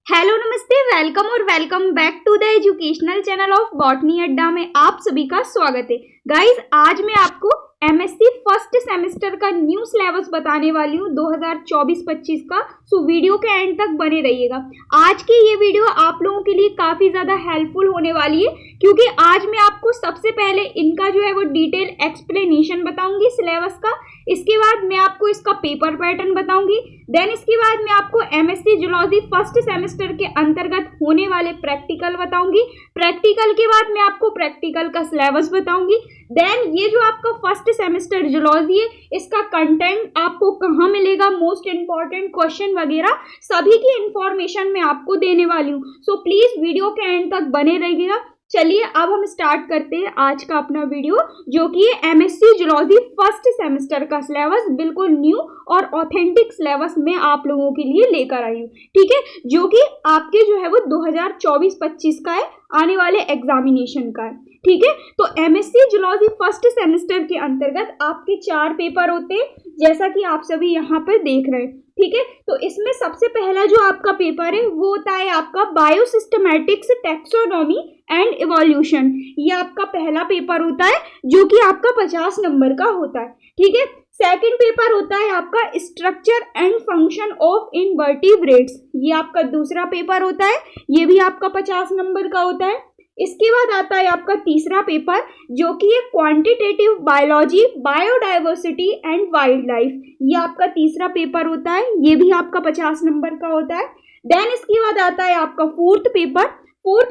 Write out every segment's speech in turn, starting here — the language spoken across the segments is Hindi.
हेलो नमस्ते, वेलकम और welcome back to the educational channel of botany Adda में आप सभी का स्वागत है। गाइज, आज मैं आपको एमएससी फर्स्ट सेमेस्टर का न्यू सिलेबस बताने वाली हूँ 2024-25 का। सो वीडियो के एंड तक बने रहिएगा। आज की ये वीडियो आप लोगों के लिए काफ़ी ज़्यादा हेल्पफुल होने वाली है, क्योंकि आज मैं आपको सबसे पहले इनका जो है वो डिटेल एक्सप्लेनेशन बताऊंगी सिलेबस का। इसके बाद मैं आपको इसका पेपर पैटर्न बताऊंगी। देन इसके बाद मैं आपको एमएससी जूलॉजी फर्स्ट सेमेस्टर के अंतर्गत होने वाले प्रैक्टिकल बताऊंगी। प्रैक्टिकल के बाद मैं आपको प्रैक्टिकल का सिलेबस बताऊंगी। देन ये जो आपका फर्स्ट सेमेस्टर जूलॉजी है, इसका कंटेंट आपको कहाँ मिलेगा, मोस्ट इंपॉर्टेंट क्वेश्चन वगैरह सभी की इंफॉर्मेशन मैं आपको देने वाली हूँ। सो प्लीज वीडियो के एंड तक बने रहिएगा। चलिए अब हम स्टार्ट करते हैं आज का अपना वीडियो, जो कि एमएससी जूलॉजी फर्स्ट सेमेस्टर का सिलेबस बिल्कुल न्यू और ऑथेंटिक सिलेबस में आप लोगों के लिए लेकर आई हूँ। ठीक है, जो कि आपके जो है वो 2024-25 का है, आने वाले एग्जामिनेशन का है। ठीक है, तो एमएससी जूलॉजी फर्स्ट सेमेस्टर के अंतर्गत आपके 4 पेपर होते हैं, जैसा कि आप सभी यहाँ पर देख रहे हैं। ठीक है, तो इसमें सबसे पहला जो आपका पेपर है वो होता है आपका बायोसिस्टमैटिक्स, टैक्सोनॉमी एंड इवोल्यूशन। ये आपका पहला पेपर होता है, जो कि आपका 50 नंबर का होता है। ठीक है, सेकंड पेपर होता है आपका structure and function of invertebrates. ये आपका दूसरा पेपर होता है, ये भी आपका 50 नंबर का होता है। इसके बाद आता है आपका तीसरा पेपर, जो कि है quantitative biology, biodiversity and wild life. ये आपका तीसरा पेपर होता है, ये भी आपका 50 नंबर का होता है। देन इसके बाद आता है आपका फोर्थ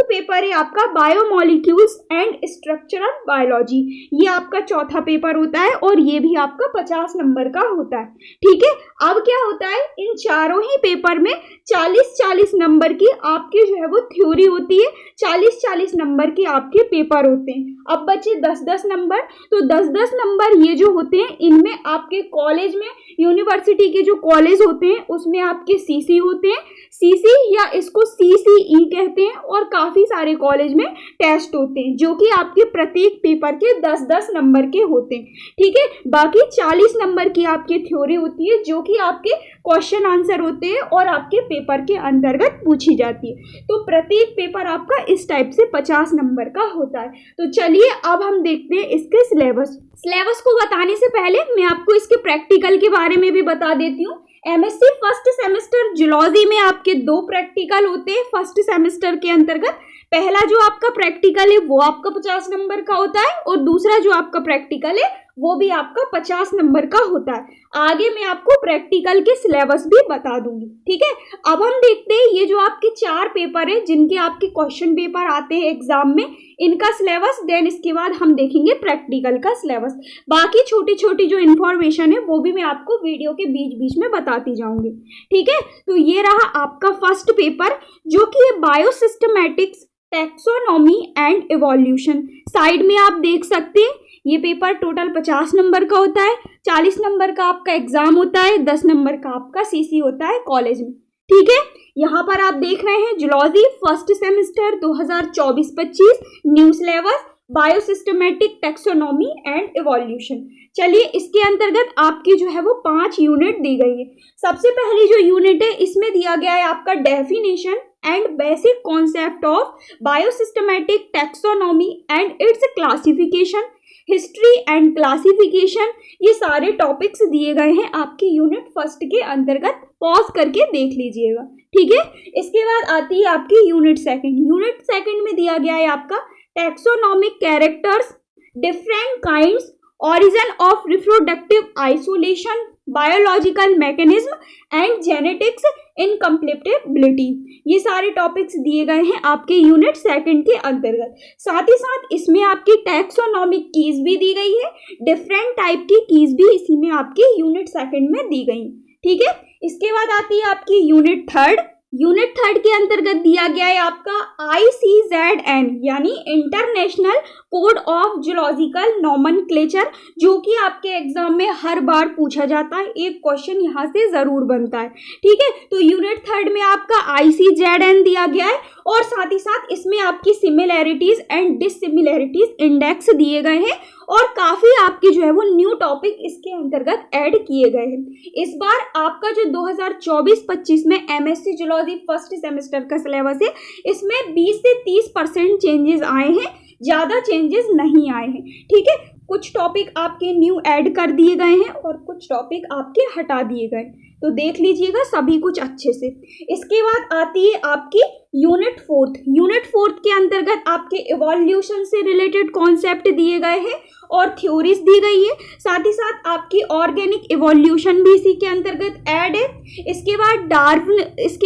पेपर है आपका बायोमोलिक्यूल्स एंड स्ट्रक्चरल बायोलॉजी। ये आपका चौथा पेपर होता है और ये भी आपका 50 नंबर का होता है। ठीक है, अब क्या होता है, इन चारों ही पेपर में 40-40 नंबर की आपके जो है वो थ्योरी होती है, 40-40 नंबर के आपके पेपर होते हैं। अब बचे 10-10 नंबर, तो 10-10 नंबर ये जो होते हैं, इनमें आपके कॉलेज में, यूनिवर्सिटी के जो कॉलेज होते हैं उसमें आपके सीसी होते हैं, सीसी या इसको सीसीई कहते हैं, और काफी सारे कॉलेज में टेस्ट होते हैं, जो कि आपके प्रत्येक पेपर के 10-10 नंबर के होते हैं। ठीक है, बाकी 40 नंबर की आपकी थ्योरी होती है, जो कि आपके क्वेश्चन आंसर होते हैं और आपके पेपर के अंतर्गत पूछी जाती है। तो प्रत्येक पेपर आपका इस टाइप से 50 नंबर का होता है। तो चलिए अब हम देखते हैं इसके सिलेबस को बताने से पहले मैं आपको इसके प्रैक्टिकल के बारे में भी बता देती हूँ। एमएससी फर्स्ट सेमेस्टर जूलॉजी में आपके 2 प्रैक्टिकल होते हैं फर्स्ट सेमेस्टर के अंतर्गत। पहला जो आपका प्रैक्टिकल है वो आपका 50 नंबर का होता है, और दूसरा जो आपका प्रैक्टिकल है वो भी आपका 50 नंबर का होता है। आगे मैं आपको प्रैक्टिकल के सिलेबस भी बता दूंगी। ठीक है, अब हम देखते हैं ये जो आपके 4 पेपर है, जिनके आपके क्वेश्चन पेपर आते हैं एग्जाम में, इनका सिलेबस। देन इसके बाद हम देखेंगे प्रैक्टिकल का सिलेबस। बाकी छोटी छोटी जो इन्फॉर्मेशन है वो भी मैं आपको वीडियो के बीच बीच में बताती जाऊंगी। ठीक है, तो ये रहा आपका फर्स्ट पेपर, जो कि है बायोसिस्टमैटिक्स, टैक्सोनॉमी एंड इवोल्यूशन। साइड में आप देख सकते हैं ये पेपर टोटल 50 नंबर का होता है, 40 नंबर का आपका एग्जाम होता है, 10 नंबर का आपका सीसी होता है कॉलेज में। ठीक है, यहाँ पर आप देख रहे हैं zoology first semester 2024-25 new syllabus, biosystematic, taxonomy and evolution. चलिए, इसके अंतर्गत आपकी जो है वो 5 यूनिट दी गई है। सबसे पहली जो यूनिट है, इसमें दिया गया है आपका definition and basic concept of biosystematic, taxonomy and its classification, history and classification. ये सारे टॉपिक्स दिए गए हैं आपकी यूनिट फर्स्ट के अंतर्गत, पॉज करके देख लीजिएगा। ठीक है, इसके बाद आती है आपकी यूनिट सेकंड में दिया गया है आपका taxonomic characters, different kinds, origin of reproductive isolation, biological mechanism and genetics incompatibility। ये सारे टॉपिक्स दिए गए हैं आपके यूनिट सेकंड के अंतर्गत। साथ ही साथ इसमें आपकी टैक्सोनॉमिक कीज भी दी गई है, डिफरेंट टाइप की कीज भी इसी में आपके यूनिट सेकंड में दी गई। ठीक है, इसके बाद आती है आपकी यूनिट थर्ड के अंतर्गत दिया गया है आपका ICZN, यानी international code of zoological nomenclature, जो कि आपके एग्जाम में हर बार पूछा जाता है, एक क्वेश्चन यहाँ से जरूर बनता है। ठीक है, तो यूनिट थर्ड में आपका ICZN दिया गया है, और साथ ही साथ इसमें आपकी सिमिलैरिटीज एंड डिससिमिलैरिटीज इंडेक्स दिए गए हैं और काफी आपके जो है वो न्यू टॉपिक इसके अंतर्गत ऐड किए गए हैं। इस बार आपका जो 2024-25 में एमएससी जूलॉजी फर्स्ट सेमेस्टर का सिलेबस है, इसमें 20 से 30% चेंजेस आए हैं, ज्यादा चेंजेस नहीं आए हैं। ठीक है, कुछ टॉपिक आपके न्यू ऐड कर दिए गए हैं और कुछ टॉपिक आपके हटा दिए गए, तो देख लीजिएगा सभी कुछ अच्छे से। इसके बाद आती है आपकी यूनिट फोर्थ के अंतर्गत आपके इवोल्यूशन से रिलेटेड कॉन्सेप्ट दिए गए हैं और थ्योरीज दी गई है। साथ ही साथ आपकी ऑर्गेनिक इवोल्यूशन भी इसी के अंतर्गत ऐड है। इसके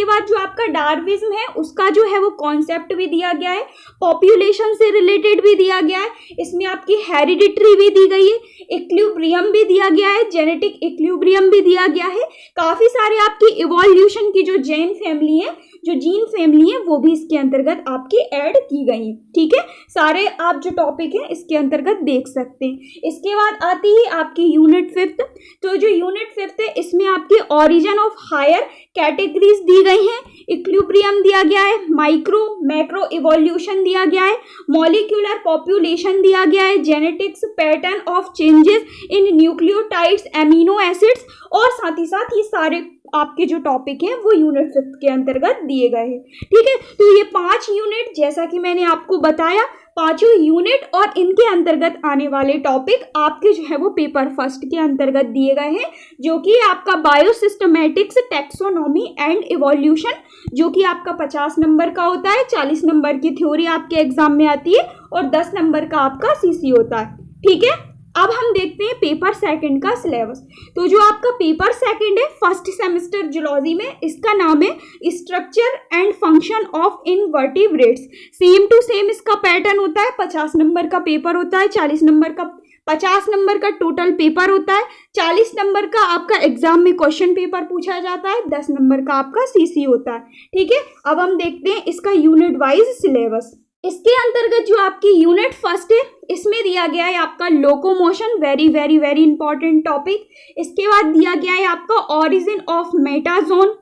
बाद जो आपका डार्विज्म है उसका जो है वो कॉन्सेप्ट भी दिया गया है, पॉपुलेशन से रिलेटेड भी दिया गया है, इसमें आपकी हेरिडिटरी भी दी गई है, इक्विलिब्रियम भी दिया गया है, जेनेटिक इक्विलिब्रियम भी दिया गया है। काफी सारे आपकी इवोल्यूशन की जो जीन फैमिली है वो भी इसके अंतर्गत आपकी ऐड की गई है। ठीक है, सारे आप जो टॉपिक हैं इसके अंतर्गत देख सकते हैं। इसके बाद आती है आपकी यूनिट 5। तो जो यूनिट 5 है इसमें आपके ओरिजिन ऑफ हायर कैटेगरीज दी गई हैं, इक्विलिब्रियम दिया गया है, माइक्रो मैक्रो इवोल्यूशन दिया गया है, मॉलिक्यूलर पॉपुलेशन दिया गया है, genetics, pattern of changes in nucleotides, amino acids, और साथ ही साथ ये सारे आपके जो टॉपिक हैं वो यूनिट 5 के अंतर्गत दिए गए हैं। ठीक है, तो ये 5 यूनिट जैसा कि मैंने आपको बताया, पांचों यूनिट और इनके अंतर्गत आने वाले टॉपिक आपके जो है वो पेपर फर्स्ट के अंतर्गत दिए गए हैं, जो कि आपका बायोसिस्टमैटिक्स, टैक्सोनॉमी एंड इवोल्यूशन, जो कि आपका 50 नंबर का होता है। 40 नंबर की थ्योरी आपके एग्जाम में आती है और 10 नंबर का आपका सीसी होता है। ठीक है, अब हम देखते हैं पेपर सेकंड का सिलेबस। तो जो आपका पेपर सेकंड है फर्स्ट सेमेस्टर जूलॉजी में, इसका नाम है structure and function of invertebrates. Same to same इसका पैटर्न होता है। 50 नंबर का पेपर होता है, 50 नंबर का टोटल पेपर होता है। 40 नंबर का आपका एग्जाम में क्वेश्चन पेपर पूछा जाता है, 10 नंबर का आपका सीसी होता है। ठीक है, अब हम देखते हैं इसका यूनिट वाइज सिलेबस। इसके अंतर्गत जो आपकी यूनिट फर्स्ट है इसमें दिया गया है आपका locomotion, very very very important topic. इसके बाद दिया गया है आपका origin of metazoan,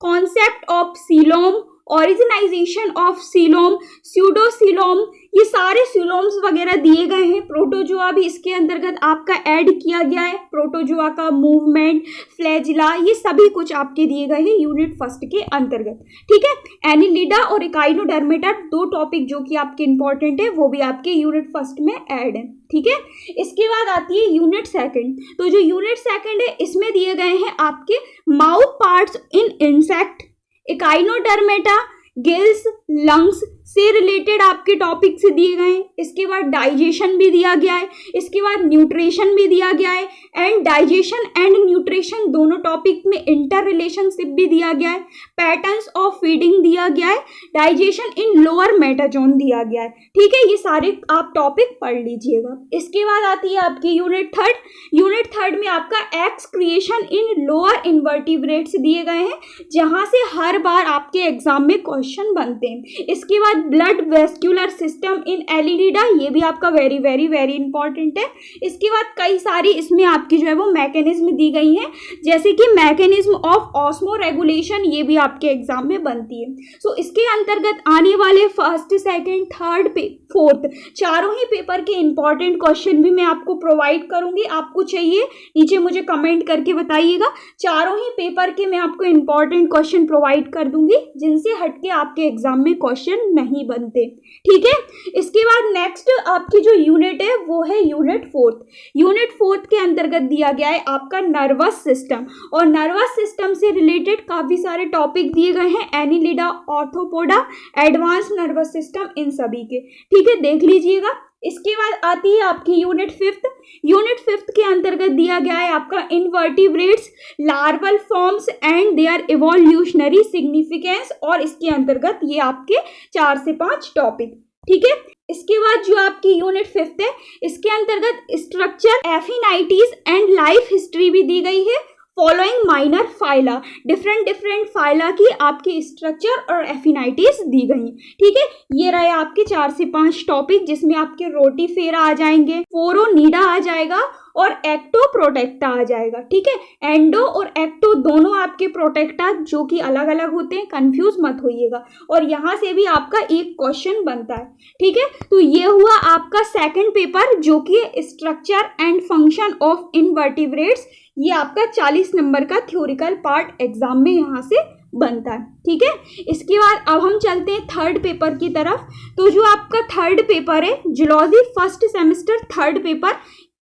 concept of coelom, organisation of coelom, pseudocoelom, ये सारे सीलोम्स वगैरह दिए गए हैं। प्रोटोजोआ भी इसके अंतर्गत आपका ऐड किया गया है, प्रोटोजोआ का मूवमेंट, फ्लैजिला, ये सभी कुछ आपके दिए गए हैं यूनिट फर्स्ट के अंतर्गत। ठीक है, एनिलिडा और इकाइनोडर्मेटा, 2 टॉपिक जो कि आपके इंपॉर्टेंट है, वो भी आपके यूनिट फर्स्ट में ऐड है। ठीक है, इसके बाद आती है यूनिट सेकंड। तो जो यूनिट सेकंड है इसमें दिए गए हैं आपके mouth parts in insect, Echinodermata, gills, lungs से रिलेटेड आपके टॉपिक से दिए गए हैं। इसके बाद डाइजेशन भी दिया गया है, इसके बाद न्यूट्रिशन भी दिया गया है, एंड डाइजेशन एंड न्यूट्रिशन दोनों टॉपिक में इंटर रिलेशनशिप भी दिया गया है, पैटर्न्स ऑफ फीडिंग दिया गया है, डाइजेशन इन लोअर मेटाजोन दिया गया है। ठीक है, ये सारे आप टॉपिक पढ़ लीजिएगा। इसके बाद आती है आपकी यूनिट थर्ड। यूनिट थर्ड में आपका एक्स क्रिएशन इन लोअर इनवर्टिब्रेट्स दिए गए हैं, जहां से हर बार आपके एग्जाम में क्वेश्चन बनते हैं। इसके बाद ब्लड वेस्कुलर सिस्टम इन एलिनिडा, ये भी आपका वेरी वेरी वेरी इंपॉर्टेंट है। इसके बाद कई सारी इसमें आपकी जो है वो मैकेनिज्म दी गई हैं, जैसे कि मैकेनिज्म ऑफ ऑस्मो रेगुलेशन, ये भी आपके एग्जाम में बनती है। सो इसके अंतर्गत आने वाले फर्स्ट, सेकंड, थर्ड, फोर्थ, चारों ही पेपर के इंपॉर्टेंट क्वेश्चन भी मैं आपको प्रोवाइड करूंगी। आपको चाहिए नीचे मुझे कमेंट करके बताइएगा। चारों ही पेपर के मैं आपको इंपॉर्टेंट क्वेश्चन प्रोवाइड कर दूंगी, जिनसे हटके आपके एग्जाम में क्वेश्चन नहीं बनते। ठीक है, इसके बाद नेक्स्ट आपकी जो यूनिट है वो है यूनिट फोर्थ। यूनिट फोर्थ के अंतर्गत दिया गया है आपका नर्वस सिस्टम, और नर्वस सिस्टम से रिलेटेड काफी सारे टॉपिक दिए गए हैं, annelida, arthropoda, advance nervous system, इन सभी के। ठीक है, देख लीजिएगा। इसके बाद आती है आपकी यूनिट फिफ्थ। यूनिट फिफ्थ के अंतर्गत दिया गया है आपका invertebrates, larval forms and their evolutionary significance, और इसके अंतर्गत ये आपके 4 से 5 टॉपिक। ठीक है, इसके बाद जो आपकी यूनिट फिफ्थ है इसके अंतर्गत स्ट्रक्चर, एफिनाइटीज एंड लाइफ हिस्ट्री भी दी गई है। Following minor phyla, different phyla की आपकी स्ट्रक्चर और एफिनाइटीज दी गई। ठीक है, ये रहे आपके 4 से 5 टॉपिक, जिसमें आपके रोटीफेरा आ जाएंगे, फोरोनीडा आ जाएगा, और एक्टो प्रोटेक्टा आ जाएगा। ठीक है, एंडो और एक्टो दोनों आपके प्रोटेक्टा जो कि अलग अलग होते हैं, कंफ्यूज मत होइएगा। और यहाँ से भी आपका एक क्वेश्चन बनता है। ठीक है, तो ये हुआ आपका सेकंड पेपर जो कि structure and function of invertebrates. ये आपका 40 नंबर का थ्योरिकल पार्ट एग्जाम में यहाँ से बनता है। ठीक है, इसके बाद अब हम चलते हैं थर्ड पेपर की तरफ। तो जो आपका थर्ड पेपर है zoology first semester third paper,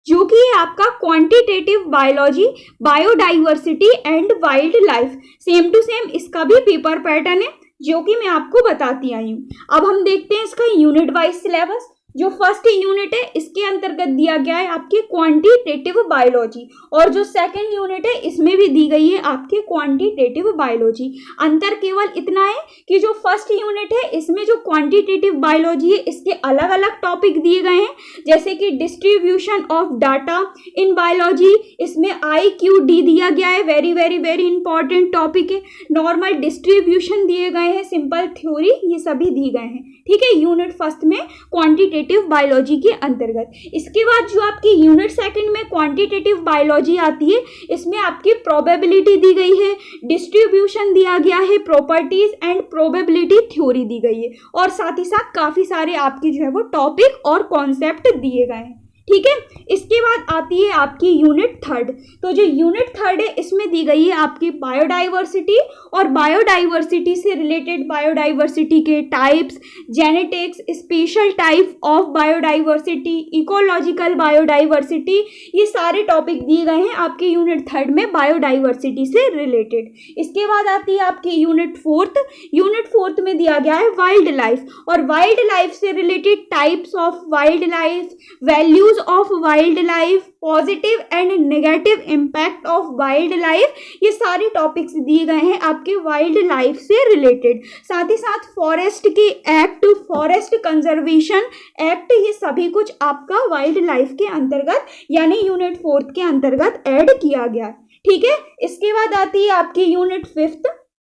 जो कि है आपका quantitative biology, biodiversity and wildlife. Same to same इसका भी पेपर पैटर्न है जो कि मैं आपको बताती आई हूँ। अब हम देखते हैं इसका यूनिट वाइज सिलेबस। जो फर्स्ट यूनिट है इसके अंतर्गत दिया गया है आपकी क्वांटिटेटिव बायोलॉजी, और जो सेकंड यूनिट है इसमें भी दी गई है आपकी क्वांटिटेटिव बायोलॉजी। अंतर केवल इतना है कि जो फर्स्ट यूनिट है इसमें जो क्वांटिटेटिव बायोलॉजी है इसके अलग अलग टॉपिक दिए गए हैं, जैसे कि distribution of data in biology, इसमें IQD दिया गया है, very very very important topic है। नॉर्मल डिस्ट्रीब्यूशन दिए गए हैं, सिंपल थ्योरी, ये सभी दिए गए हैं। ठीक है, यूनिट फर्स्ट में क्वांटिटेटिव बायोलॉजी के अंतर्गत। इसके बाद जो आपकी यूनिट सेकंड में क्वांटिटेटिव बायोलॉजी आती है, इसमें आपकी प्रोबेबिलिटी दी गई है, डिस्ट्रीब्यूशन दिया गया है, प्रॉपर्टीज एंड प्रोबेबिलिटी थ्योरी दी गई है, और साथ ही साथ काफी सारे आपकी जो है वो टॉपिक और कॉन्सेप्ट दिए गए हैं। ठीक है, इसके बाद आती है आपकी यूनिट थर्ड। तो जो यूनिट थर्ड है इसमें दी गई है आपकी बायोडाइवर्सिटी, और बायोडाइवर्सिटी से रिलेटेड बायोडाइवर्सिटी के types, genetics, special type of biodiversity, ecological biodiversity, ये सारे टॉपिक दिए गए हैं आपके यूनिट थर्ड में बायोडाइवर्सिटी से रिलेटेड। इसके बाद आती है आपकी यूनिट फोर्थ। यूनिट फोर्थ में दिया गया है वाइल्ड लाइफ, और वाइल्ड लाइफ से related types of wild life, values of wild life, positive and negative impact of wild life, ये सारे टॉपिक्स दिए गए हैं आपके वाइल्ड लाइफ से रिलेटेड। साथ ही साथ फॉरेस्ट के एक्ट, फॉरेस्ट कंजर्वेशन एक्ट, ये सभी कुछ आपका वाइल्ड लाइफ के अंतर्गत यानी यूनिट फोर्थ के अंतर्गत ऐड किया गया। ठीक है, इसके बाद आती है आपकी यूनिट फिफ्थ।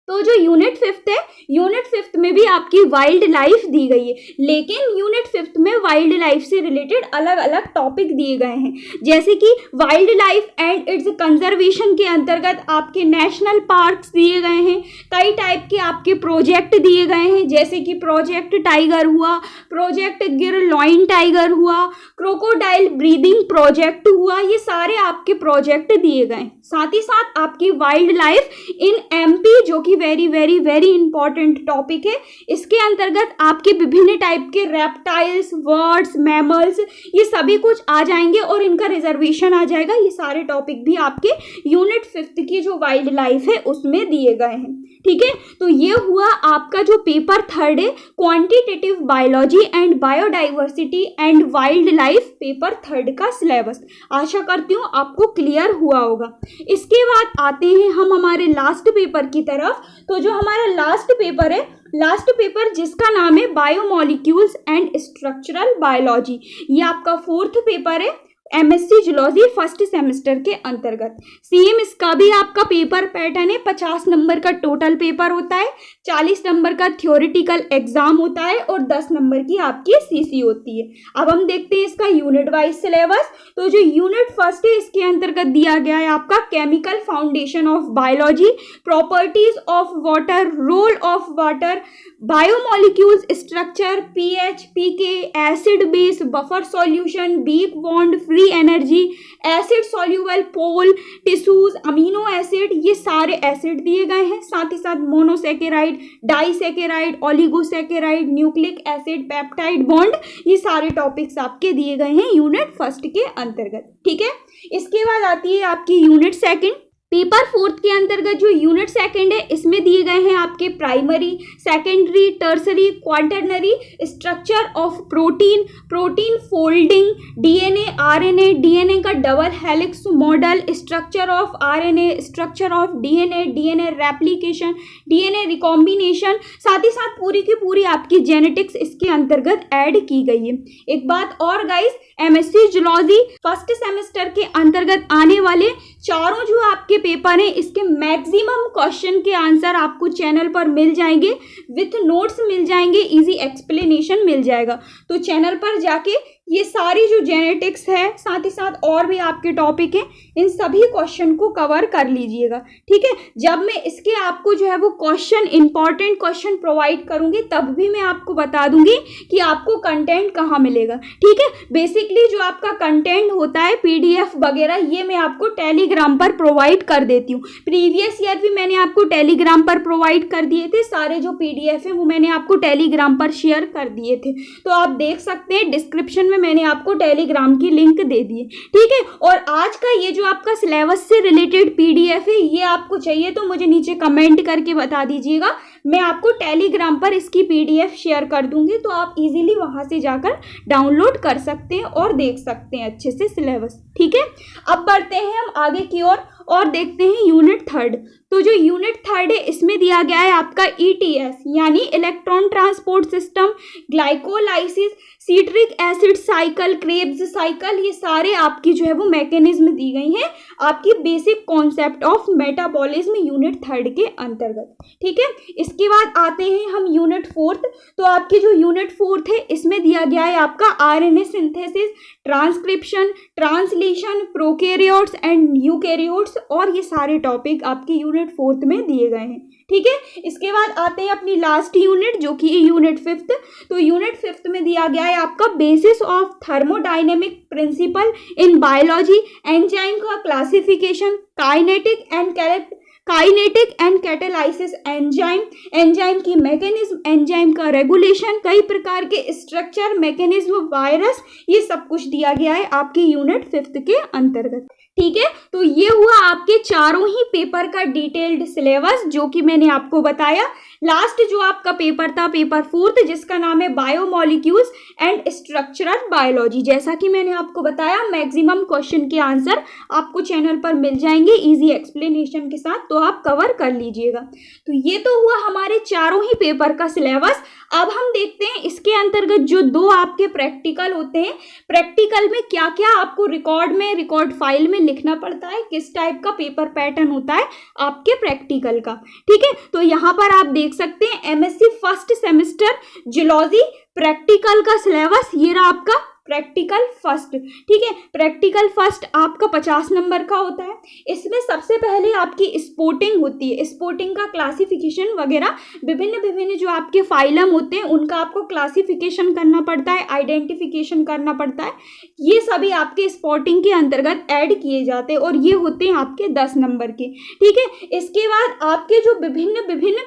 तो जो यूनिट फिफ्थ है, यूनिट फिफ्थ में भी आपकी वाइल्ड लाइफ दी गई है, लेकिन यूनिट फिफ्थ में वाइल्ड लाइफ से रिलेटेड अलग अलग टॉपिक दिए गए हैं, जैसे कि wild life and it's conservation के अंतर्गत आपके नेशनल पार्क्स दिए गए हैं, कई टाइप के आपके प्रोजेक्ट दिए गए हैं, जैसे कि प्रोजेक्ट टाइगर हुआ, प्रोजेक्ट गिरलॉइन टाइगर हुआ, क्रोकोडाइल ब्रीदिंग प्रोजेक्ट हुआ, ये सारे आपके प्रोजेक्ट दिए गए। साथ ही साथ आपकी वाइल्ड लाइफ इन MP, जो कि very very very important topic है, इसके अंतर्गत आपके विभिन्न टाइप के रेप्टाइल्स, बर्ड्स, मैमल्स, ये सभी कुछ आ जाएंगे और इनका रिजर्वेशन आ जाएगा। ये सारे टॉपिक भी आपके यूनिट फिफ्थ की जो वाइल्ड लाइफ है उसमें दिए गए हैं। ठीक है, तो ये हुआ आपका जो पेपर थर्ड है, quantitative biology and biodiversity and wild life, paper third का सिलेबस। आशा करती हूँ आपको क्लियर हुआ होगा। इसके बाद आते हैं हम हमारे लास्ट पेपर की तरफ। तो जो हमारा लास्ट पेपर है, लास्ट पेपर जिसका नाम है बायोमोलिक्यूल्स एंड स्ट्रक्चरल बायोलॉजी, ये आपका फोर्थ पेपर है MSc जूलॉजी फर्स्ट सेमेस्टर के अंतर्गत। सेम इसका भी आपका पेपर पैटर्न है, 50 नंबर का टोटल पेपर होता है, 40 नंबर का थ्योरेटिकल एग्जाम होता है और 10 नंबर की आपकी CC होती है। अब हम देखते हैं इसका यूनिट वाइज सिलेबस। तो जो यूनिट फर्स्ट है इसके अंतर्गत दिया गया है आपका chemical foundation of biology, properties of water, role of water, biomolecules structure, pH, pK, acid base, buffer solution, weak bond, free energy, acid soluble pool, tissues, amino acid, ये सारे एसिड दिए गए हैं। साथ ही साथ monosaccharide, disaccharide, oligosaccharide, nucleic acid, peptide bond, ये सारे टॉपिक्स आपके दिए गए हैं यूनिट फर्स्ट के अंतर्गत। ठीक है, इसके बाद आती है आपकी यूनिट सेकंड। पेपर फोर्थ के अंतर्गत जो यूनिट सेकंड है इसमें दिए गए हैं आपके primary, secondary, tertiary, quaternary structure of protein, protein folding, DNA, RNA, DNA का double helix model, structure of RNA, structure of DNA, DNA replication, DNA recombination, साथ ही साथ पूरी की पूरी आपकी जेनेटिक्स इसके अंतर्गत ऐड की गई है। एक बात और guys, MSc zoology first semester के अंतर्गत आने वाले चारों जो आपके पेपर हैं इसके मैक्सिमम क्वेश्चन के आंसर आपको चैनल पर मिल जाएंगे, विथ नोट्स मिल जाएंगे, इजी एक्सप्लेनेशन मिल जाएगा। तो चैनल पर जाके ये सारी जो जेनेटिक्स है, साथ ही साथ और भी आपके टॉपिक हैं, इन सभी क्वेश्चन को कवर कर लीजिएगा। ठीक है, जब मैं इसके आपको जो है वो क्वेश्चन, इंपॉर्टेंट क्वेश्चन प्रोवाइड करूंगी, तब भी मैं आपको बता दूंगी कि आपको कंटेंट कहाँ मिलेगा। ठीक है, बेसिकली जो आपका कंटेंट होता है, PDF वगैरह, ये मैं आपको टेलीग्राम पर प्रोवाइड कर देती हूँ। प्रीवियस ईयर भी मैंने आपको टेलीग्राम पर प्रोवाइड कर दिए थे, सारे जो PDF है वो मैंने आपको टेलीग्राम पर शेयर कर दिए थे, तो आप देख सकते हैं, डिस्क्रिप्शन में मैंने आपको टेलीग्राम की लिंक दे दी है। ठीक है, और आज का ये जो आपका सिलेबस से रिलेटेड PDF है, ये आपको चाहिए तो मुझे नीचे कमेंट करके बता दीजिएगा, मैं आपको टेलीग्राम पर इसकी PDF शेयर कर दूंगी, तो आप इजीली वहां से जाकर डाउनलोड कर सकते हैं और देख सकते हैं अच्छे से सिलेबस। ठीक है, अब बढ़ते हैं हम आगे की ओर और देखते हैं यूनिट 3। तो जो यूनिट 3 है, इसमें दिया गया है आपका ETS यानी electron transport system, glycolysis, citric acid cycle, Krebs cycle, ये सारे आपकी जो है वो मैकेनिज्म दी गई हैं आपकी basic concept of metabolism unit 3 के अंतर्गत। ठीक है, इसके बाद आते हैं हम यूनिट 4। तो आपकी जो यूनिट 4 है, इसमें दिया गया है आपका RNA synthesis, transcription, translation, prokaryotes and eukaryotes, और ये सारे टॉपिक आपकी यूनिट 4 में दिए गए हैं। ठीक है, इसके बाद आते हैं अपनी लास्ट यूनिट, जो कि यूनिट 5। तो यूनिट 5 में दिया गया है आपका basis of thermodynamic principle in biology, enzyme का classification, kinetic and catalysis enzyme, enzyme की मैकेनिज्म, एंजाइम का रेगुलेशन, कई प्रकार के स्ट्रक्चर, मैकेनिज्म, वायरस, ये सब कुछ दिया गया है आपकी यूनिट 5 के अंतर्गत। ठीक है, तो ये हुआ आपके चारों ही पेपर का डिटेल्ड सिलेबस, जो कि मैंने आपको बताया। लास्ट जो आपका पेपर था, पेपर 4, जिसका नाम है बायोमोलिक्यूल्स एंड स्ट्रक्चरल बायोलॉजी, जैसा कि मैंने आपको बताया, मैक्सिमम क्वेश्चन के आंसर आपको चैनल पर मिल जाएंगे इजी एक्सप्लेनेशन के साथ, तो आप कवर कर लीजिएगा। तो ये तो हुआ हमारे चारों ही पेपर का सिलेबस। अब हम देखते हैं इसके अंतर्गत जो 2 आपके प्रैक्टिकल होते हैं, प्रैक्टिकल में क्या क्या आपको रिकॉर्ड फाइल में लिखना पड़ता है, किस टाइप का पेपर पैटर्न होता है आपके प्रैक्टिकल का। ठीक है, तो यहाँ पर आप देख सकते हैं MSc first semester zoology practical का सिलेबस, ये रहा आपका प्रैक्टिकल फर्स्ट। ठीक है, प्रैक्टिकल फर्स्ट आपका 50 नंबर का होता है। इसमें सबसे पहले आपकी स्पोर्टिंग होती है, स्पोर्टिंग का क्लासिफिकेशन वगैरह, विभिन्न जो आपके फाइलम होते हैं उनका आपको क्लासिफिकेशन करना पड़ता है, आइडेंटिफिकेशन करना पड़ता है, ये सभी आपके स्पोर्टिंग के अंतर्गत ऐड किए जाते हैं, और ये होते हैं आपके 10 नंबर के। ठीक है, इसके बाद आपके जो विभिन्न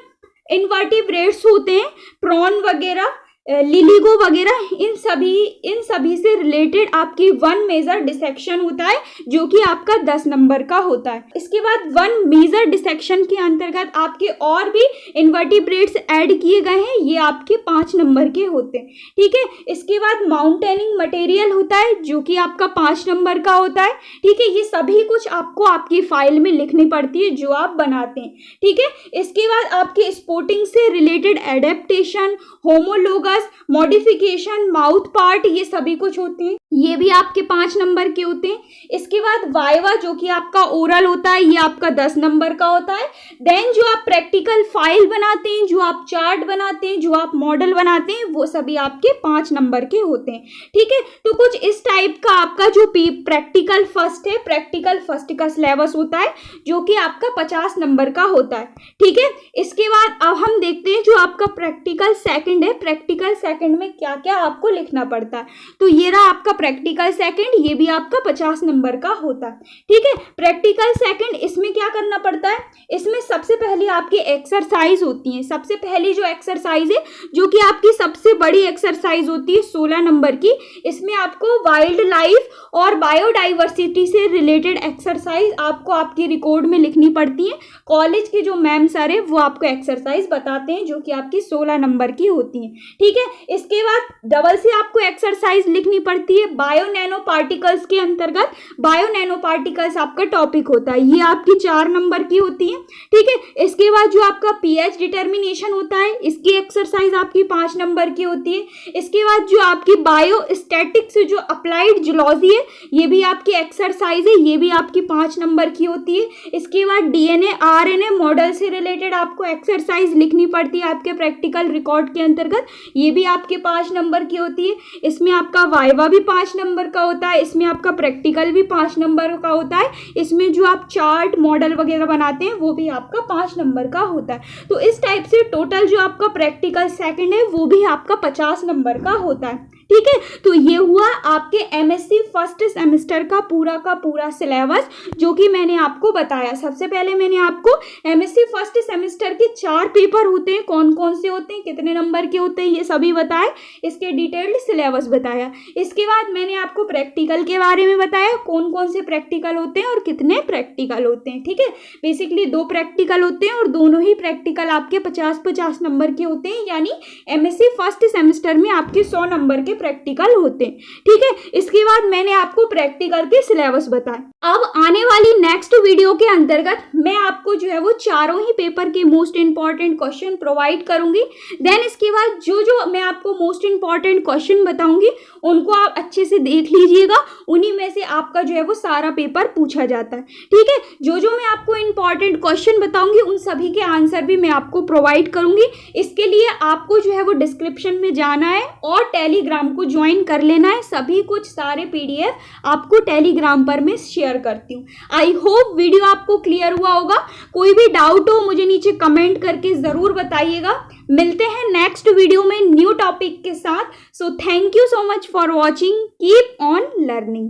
इनवर्टिब्रेट्स होते हैं, प्रॉन वगैरह, लिलिगो वगैरह, इन सभी से रिलेटेड आपकी 1 मेजर डिसेक्शन होता है, जो कि आपका 10 नंबर का होता है। इसके बाद 1 मेजर डिसेक्शन के अंतर्गत आपके और भी इनवर्टिब्रेट्स ऐड किए गए हैं, ये आपके 5 नंबर के होते हैं। ठीक है, इसके बाद माउंटेनिंग मटेरियल होता है, जो कि आपका 5 नंबर का होता है। ठीक है, ये सभी कुछ आपको आपकी फाइल में लिखनी पड़ती है जो आप बनाते हैं। ठीक है, इसके बाद आपके स्पोर्टिंग से related adaptation, homologous, modification, mouth part, ये सभी कुछ होते हैं, ये भी आपके 5 नंबर के होते हैं। इसके बाद वाइवा, जो कि आपका ओरल होता है, ये आपका 10 नंबर का होता है। देन जो आप प्रैक्टिकल फाइल बनाते हैं, जो आप चार्ट बनाते हैं, जो आप मॉडल बनाते हैं, वो सभी आपके 5 नंबर के होते हैं। ठीक है, तो कुछ इस टाइप का आपका जो प्रैक्टिकल फर्स्ट है, प्रैक्टिकल फर्स्ट का सिलेबस होता है, जो कि आपका 50 नंबर का होता है। ठीक है, इसके बाद अब हम देखते हैं जो आपका प्रैक्टिकल सेकंड है, प्रैक्टिकल सेकंड में क्या क्या आपको लिखना पड़ता है। तो ये रहा आपका प्रैक्टिकल सेकंड, ये भी आपका 50 नंबर का होता है। ठीक है, प्रैक्टिकल सेकंड, इसमें क्या करना पड़ता है, इसमें सबसे पहले आपकी एक्सरसाइज होती है। सबसे पहली जो एक्सरसाइज है, जो कि आपकी सबसे बड़ी एक्सरसाइज होती है 16 नंबर की, इसमें आपको वाइल्ड लाइफ और बायोडाइवर्सिटी से रिलेटेड एक्सरसाइज आपको आपकी रिकॉर्ड में लिखनी पड़ती है। कॉलेज के जो मैम सर है वो आपको एक्सरसाइज बताते हैं, जो कि आपकी 16 नंबर की होती है। ठीक है, इसके बाद डबल से आपको एक्सरसाइज लिखनी पड़ती है बायो नैनो पार्टिकल्स के अंतर्गत। बायो नैनो पार्टिकल्स आपका टॉपिक होता है, ये आपकी 4 नंबर की होती है। ठीक है, इसके बाद जो आपका pH डिटर्मिनेशन होता है, इसकी एक्सरसाइज एक्सरसाइज आपकी 5 नंबर की होती है। इसके बाद जो आपकी बायोस्टैटिक्स से जो अप्लाइड जूलॉजी है ये भी आपकी एक्सरसाइज है, ये भी आपकी 5 नंबर की होती है। इसके बाद डीएनए आरएनए मॉडल से रिलेटेड आपको एक्सरसाइज लिखनी पड़ती है आपके प्रैक्टिकल रिकॉर्ड के अंतर्गत, ये भी आपके 5 नंबर की होती है। इसमें आपका वाइवा भी 5 नंबर का होता है, इसमें आपका प्रैक्टिकल भी 5 नंबर का होता है, इसमें जो आप चार्ट मॉडल वगैरह बनाते हैं वो भी आपका 5 नंबर का होता है। तो इस टाइप से टोटल जो आपका प्रैक्टिकल सेकंड है वो भी आपका 50 नंबर का होता है। ठीक है, तो ये हुआ आपके एमएससी फर्स्ट सेमेस्टर का पूरा सिलेबस जो कि मैंने आपको बताया। सबसे पहले मैंने आपको एमएससी फर्स्ट सेमेस्टर के 4 पेपर होते हैं, कौन कौन से होते हैं, कितने नंबर के होते हैं, ये सभी बताए, इसके डिटेल्ड सिलेबस बताया। इसके बाद मैंने आपको प्रैक्टिकल के बारे में बताया, कौन कौन से प्रैक्टिकल होते हैं और कितने प्रैक्टिकल होते हैं। ठीक है, बेसिकली 2 प्रैक्टिकल होते हैं और दोनों ही प्रैक्टिकल आपके 50-50 नंबर के होते हैं, यानी एमएससी फर्स्ट सेमेस्टर में आपके 100 नंबर के प्रैक्टिकल होते हैं। ठीक है, इसके बाद मैंने आपको प्रैक्टिकल के सिलेबस बताया। अब आने वाली नेक्स्ट वीडियो के अंतर्गत मैं आपको जो है वो चारों ही पेपर के मोस्ट इंपॉर्टेंट क्वेश्चन प्रोवाइड करूंगी। देन इसके बाद जो जो मैं आपको मोस्ट इंपॉर्टेंट क्वेश्चन बताऊंगी उनको आप अच्छे से देख लीजिएगा, उन्हीं में से आपका जो है वो सारा पेपर पूछा जाता है। ठीक है, जो जो मैं आपको इंपॉर्टेंट क्वेश्चन बताऊंगी उन सभी के आंसर भी मैं आपको प्रोवाइड करूंगी। इसके लिए आपको जो है वो डिस्क्रिप्शन में जाना है और टेलीग्राम को ज्वाइन कर लेना है। सभी कुछ सारे पीडीएफ आपको टेलीग्राम पर मैं शेयर करती हूँ। आई होप वीडियो आपको क्लियर हुआ होगा। कोई भी डाउट हो मुझे नीचे कमेंट करके जरूर बताइएगा। मिलते हैं नेक्स्ट वीडियो में न्यू टॉपिक के साथ। So thank you so much for watching. Keep on learning.